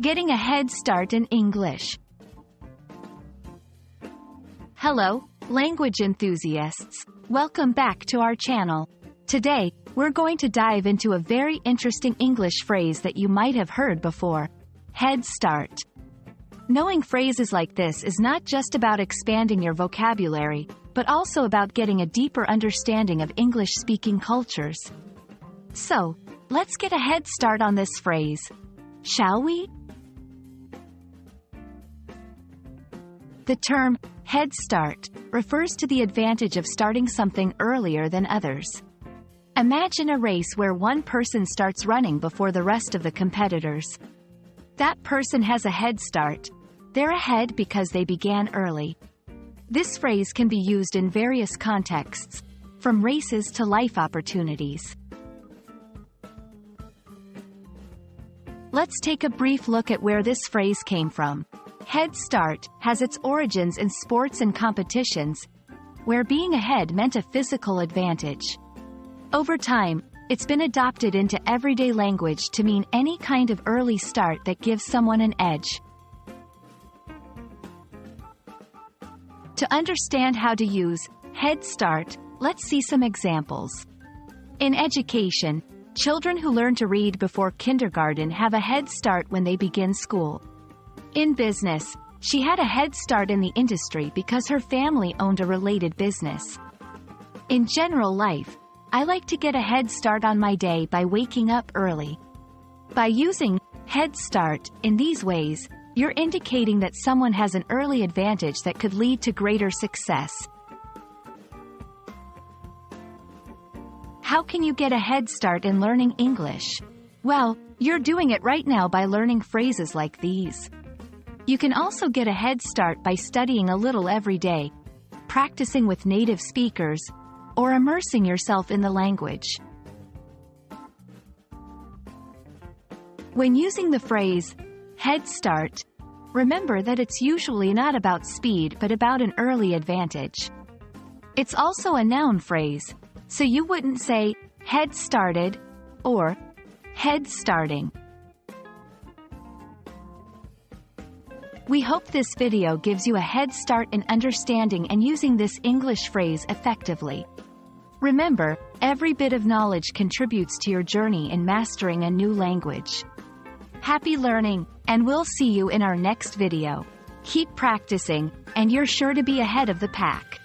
Getting a head start in English. Hello, language enthusiasts. Welcome back to our channel. Today, we're going to dive into a very interesting English phrase that you might have heard before. Head start. Knowing phrases like this is not just about expanding your vocabulary, but also about getting a deeper understanding of English-speaking cultures. So, let's get a head start on this phrase. Shall we? The term, head start, refers to the advantage of starting something earlier than others. Imagine a race where one person starts running before the rest of the competitors. That person has a head start. They're ahead because they began early. This phrase can be used in various contexts, from races to life opportunities. Let's take a brief look at where this phrase came from. Head start has its origins in sports and competitions, where being ahead meant a physical advantage. Over time, it's been adopted into everyday language to mean any kind of early start that gives someone an edge. To understand how to use head start, let's see some examples. In education, children who learn to read before kindergarten have a head start when they begin school. In business, she had a head start in the industry because her family owned a related business. In general life, I like to get a head start on my day by waking up early. By using head start in these ways, you're indicating that someone has an early advantage that could lead to greater success. How can you get a head start in learning English? Well, you're doing it right now by learning phrases like these. You can also get a head start by studying a little every day, practicing with native speakers, or immersing yourself in the language. When using the phrase, head start, remember that it's usually not about speed but about an early advantage. It's also a noun phrase, so you wouldn't say, head started, or head starting. We hope this video gives you a head start in understanding and using this English phrase effectively. Remember, every bit of knowledge contributes to your journey in mastering a new language. Happy learning, and we'll see you in our next video. Keep practicing, and you're sure to be ahead of the pack.